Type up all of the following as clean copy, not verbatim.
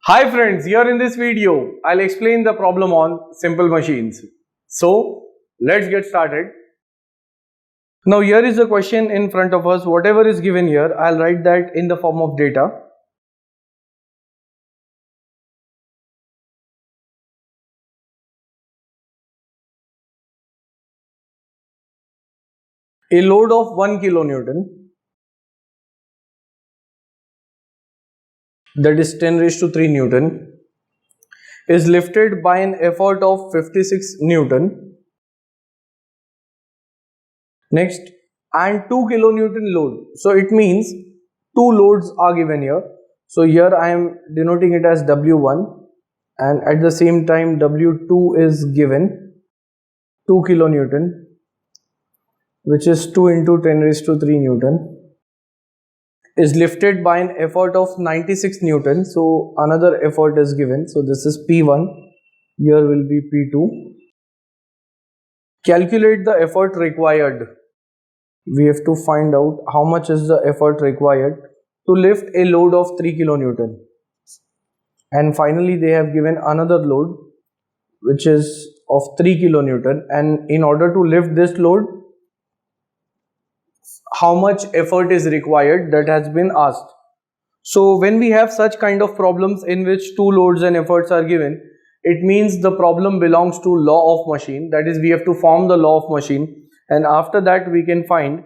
Hi friends, here in this video, I'll explain the problem on simple machines. So, let's get started. Now here is the question in front of us. Whatever is given here, I'll write that in the form of data. A load of 1 kilonewton, that is 10 raised to 3 Newton, is lifted by an effort of 56 Newton. Next, and 2 kilonewton load. So it means two loads are given here. So here I am denoting it as W1, and at the same time W2 is given 2 kilonewton, which is 2 into 10 raised to 3 Newton, is lifted by an effort of 96 Newton. So another effort is given. So this is P1, here will be P2. Calculate the effort required. We have to find out how much is the effort required to lift a load of 3 kilonewton. And finally they have given another load which is of 3 kilonewton, and in order to lift this load, how much effort is required, that has been asked. So when we have such kind of problems in which two loads and efforts are given, it means the problem belongs to law of machine. That is, we have to form the law of machine, and after that we can find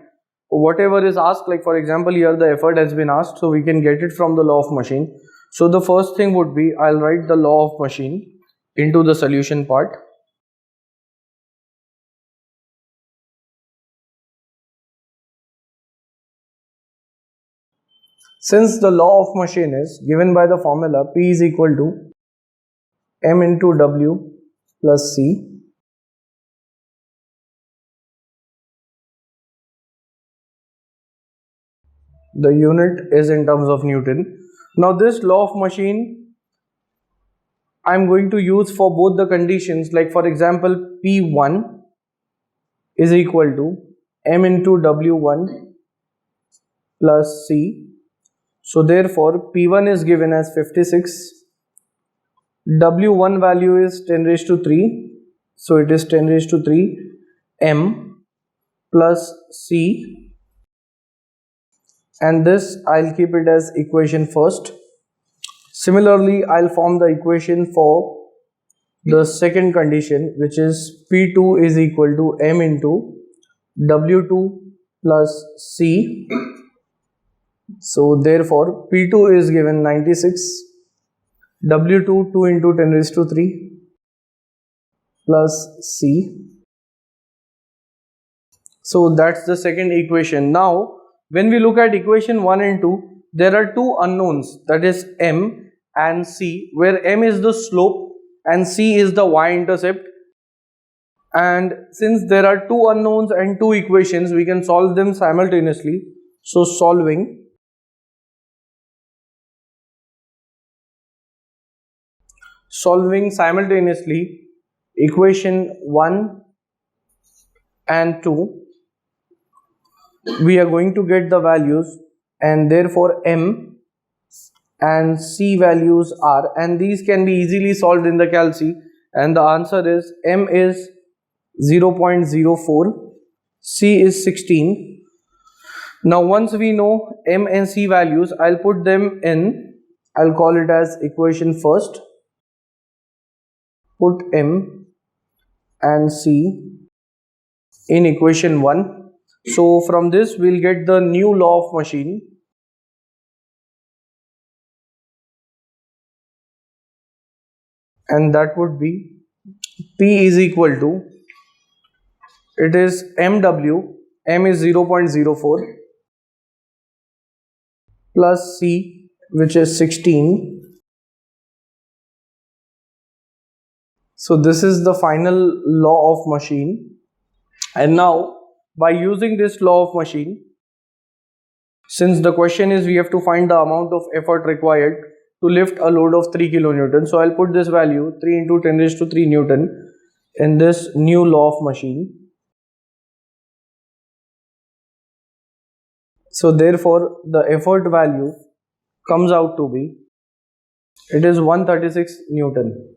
whatever is asked. Like for example, here the effort has been asked, so we can get it from the law of machine. So the first thing would be, I'll write the law of machine into the solution part. Since the law of machine is given by the formula P is equal to M into W plus C, the unit is in terms of Newton. Now this law of machine I'm going to use for both the conditions. Like for example, P1 is equal to M into W1 plus C. So therefore P1 is given as 56, W1 value is 10 raised to 3, so it is 10 raised to 3 M plus C, and this I'll keep it as equation first. Similarly, I'll form the equation for the second condition, which is P2 is equal to M into W2 plus C. So therefore P2 is given 96, W2 2 into 10 raised to 3 plus C. So that's the second equation. Now when we look at equation 1 and 2, there are two unknowns, that is M and C, where M is the slope and C is the y-intercept. And since there are two unknowns and two equations, we can solve them simultaneously. So solving simultaneously equation 1 and 2, we are going to get the values, and therefore M and C values are, and these can be easily solved in the calc, and the answer is M is 0.04, C is 16. Now once we know M and C values, I'll put them in, I'll call it as equation first, put M and C in equation 1. So from this we'll get the new law of machine, and that would be P is equal to, it is MW, M is 0.04 plus C, which is 16. So this is the final law of machine. And now by using this law of machine, since the question is we have to find the amount of effort required to lift a load of 3 kilonewton, so I'll put this value 3 into 10 raised to 3 Newton in this new law of machine. So therefore the effort value comes out to be It is 136 Newton.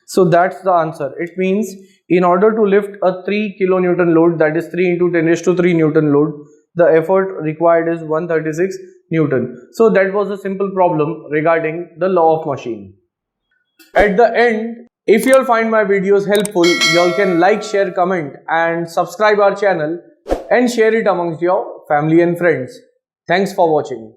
So that's the answer. It means in order to lift a 3 kilonewton load, that is 3 into 10 raised to 3 Newton load, the effort required is 136 Newton. So that was a simple problem regarding the law of machine. At the end, if you all find my videos helpful, you all can like, share, comment and subscribe our channel and share it amongst your family and friends. Thanks for watching.